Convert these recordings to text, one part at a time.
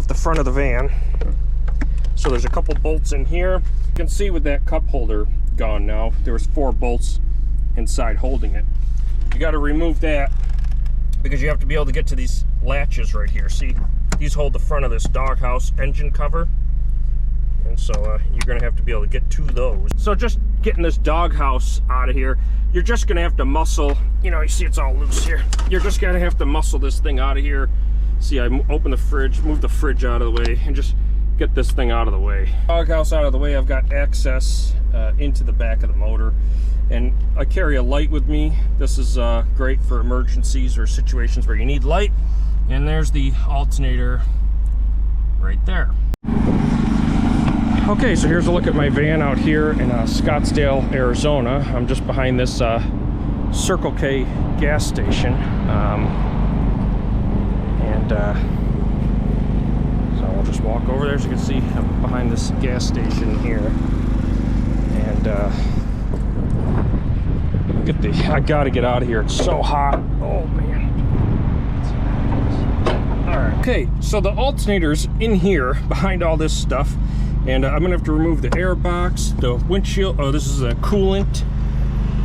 off the front of the van. So there's a couple bolts in here. You can see with that cup holder gone now, there was 4 bolts inside holding it. You got to remove that because you have to be able to get to these latches right here. See, these hold the front of this doghouse engine cover. And so you're going to have to be able to get to those. So just getting this doghouse out of here, you're just going to have to muscle, you know, you see it's all loose here. You're just going to have to muscle this thing out of here. See, I open the fridge, move the fridge out of the way, and just get this thing out of the way. Doghouse out of the way, I've got access into the back of the motor. And I carry a light with me. This is great for emergencies or situations where you need light. And there's the alternator right there. Okay, so here's a look at my van out here in Scottsdale, Arizona. I'm just behind this Circle K gas station. So I'll just walk over there so you can see I'm behind this gas station here. And I gotta get out of here. It's so hot. Oh man. Alright. Okay, so the alternator's in here behind all this stuff. And I'm gonna have to remove the air box, the windshield. Oh, this is a coolant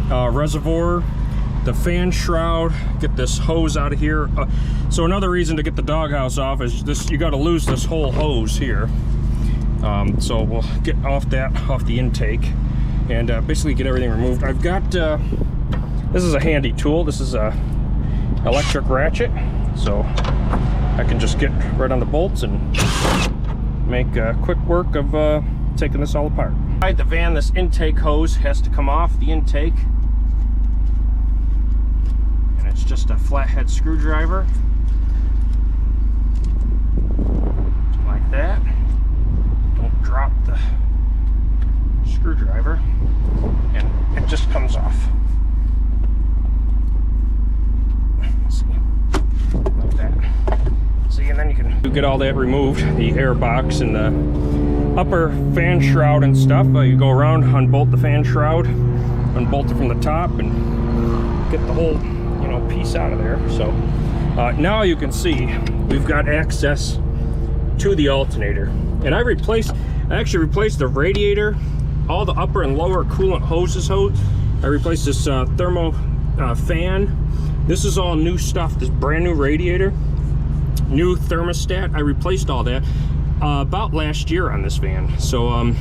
reservoir, the fan shroud. Get this hose out of here. So another reason to get the doghouse off is this: you got to lose this whole hose here. So we'll get off the intake, and basically get everything removed. I've got this is a handy tool. This is a electric ratchet, so I can just get right on the bolts and make quick work of taking this all apart. Inside the van, this intake hose has to come off the intake, and it's just a flathead screwdriver, like that. Don't drop the screwdriver, and it just comes off. Let's see, like that. See, and then you can get all that removed, the air box and the upper fan shroud and stuff. You go around, unbolt the fan shroud, unbolt it from the top, and get the whole, you know, piece out of there. So now you can see we've got access to the alternator. And I actually replaced the radiator, all the upper and lower coolant hoses. I replaced this thermo fan. This is all new stuff, this brand new radiator. New thermostat. I replaced all that about last year on this van. So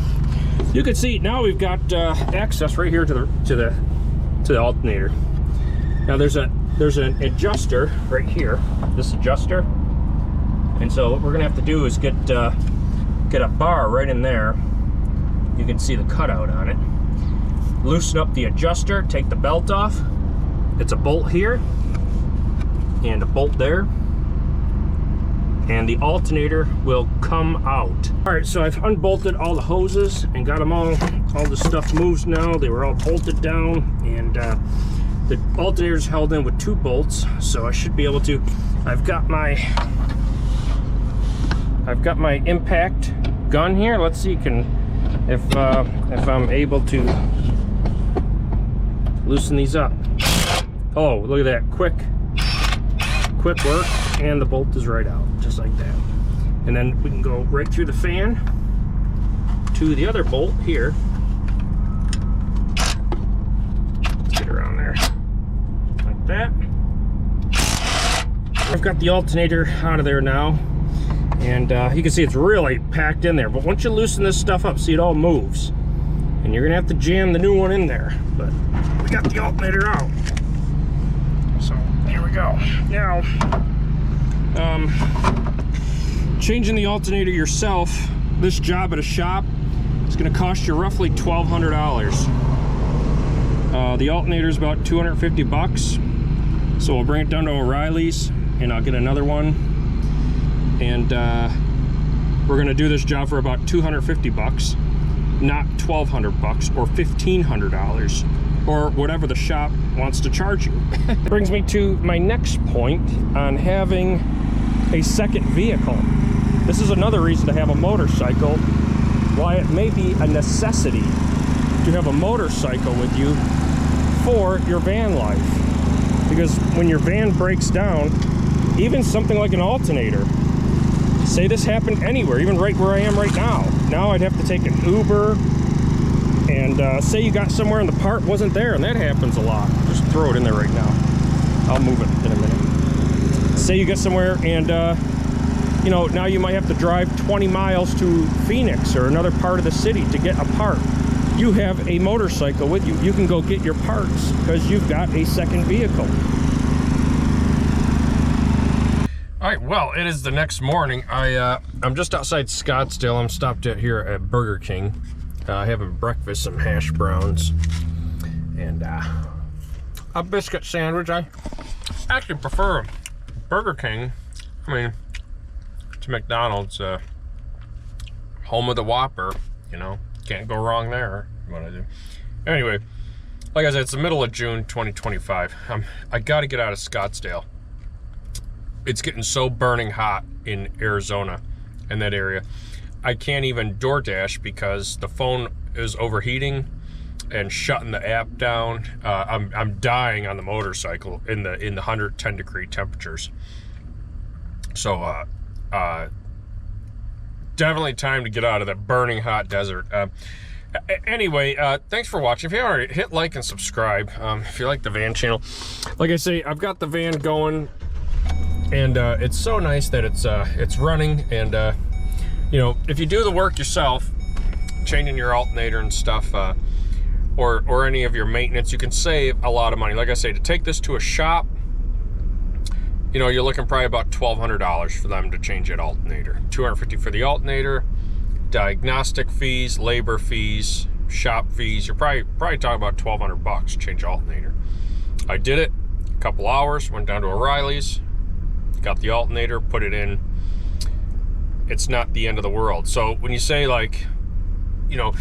you can see now we've got access right here to the alternator. Now there's an adjuster right here, this adjuster, and so what we're gonna have to do is get a bar right in there. You can see the cutout on it. Loosen up the adjuster, take the belt off. It's a bolt here and a bolt there, and the alternator will come out. All right, so I've unbolted all the hoses and got them all the stuff moves now. They were all bolted down, and the alternator's held in with 2 bolts, so I should be able to. I've got my impact gun here. Let's see if I'm able to loosen these up. Oh, look at that, quick work, and the bolt is right out, just like that. And then we can go right through the fan to the other bolt here. Let's get around there, like that. I've got the alternator out of there now, and you can see it's really packed in there. But once you loosen this stuff up, see, it all moves, and you're gonna have to jam the new one in there. But we got the alternator out. So here we go. Now, changing the alternator yourself, this job at a shop, is going to cost you roughly $1,200. The alternator is about 250 bucks. So we'll bring it down to O'Reilly's, and I'll get another one. And we're going to do this job for about 250 bucks, not 1,200 bucks or $1,500. Or whatever the shop wants to charge you. Brings me to my next point on having a second vehicle. This is another reason to have a motorcycle, why it may be a necessity to have a motorcycle with you for your van life. Because when your van breaks down, even something like an alternator, say this happened anywhere, even right where I am right now. Now I'd have to take an Uber, and say you got somewhere and the part wasn't there, and that happens a lot. Just throw it in there right now. I'll move it in a minute. Say you get somewhere and you know, now you might have to drive 20 miles to Phoenix or another part of the city to get a part. You have a motorcycle with you. You can go get your parts because you've got a second vehicle. All right, well, it is the next morning. I'm just outside Scottsdale. I'm stopped at here at Burger King, having breakfast, some hash browns, and a biscuit sandwich. I actually prefer Burger King, I mean, to McDonald's. Home of the Whopper, you know, can't go wrong there. What I do. Anyway, like I said, it's the middle of June 2025. I got to get out of Scottsdale. It's getting so burning hot in Arizona and that area. I can't even DoorDash because the phone is overheating and shutting the app down. I'm dying on the motorcycle in the 110 degree temperatures. So definitely time to get out of that burning hot desert. Anyway, thanks for watching. If you haven't already, hit like and subscribe if you like the van channel. Like I say, I've got the van going, and it's so nice that it's running. And you know, if you do the work yourself, changing your alternator and stuff, or any of your maintenance, you can save a lot of money. Like I say, to take this to a shop, you know, you're looking probably about $1,200 for them to change that alternator. $250 for the alternator, diagnostic fees, labor fees, shop fees. You're probably talking about $1,200 to change the alternator. I did it a couple hours, went down to O'Reilly's, got the alternator, put it in. It's not the end of the world. So when you say, like, you know,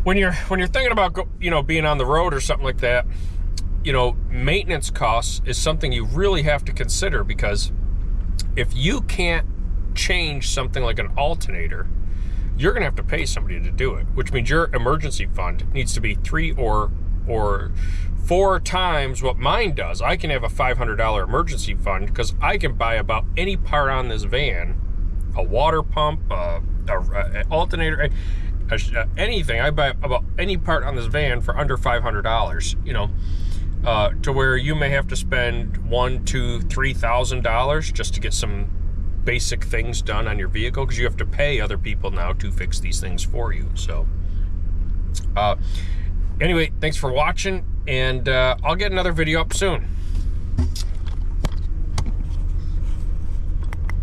when you're thinking about being on the road or something like that, you know, maintenance costs is something you really have to consider, because if you can't change something like an alternator, you're gonna have to pay somebody to do it, which means your emergency fund needs to be 3 or 4 times what mine does. I can have a $500 emergency fund because I can buy about any part on this van, a water pump, an alternator, anything. I buy about any part on this van for under $500, you know, to where you may have to spend $1,000, $2,000, $3,000 just to get some basic things done on your vehicle, because you have to pay other people now to fix these things for you. So anyway, thanks for watching, and I'll get another video up soon.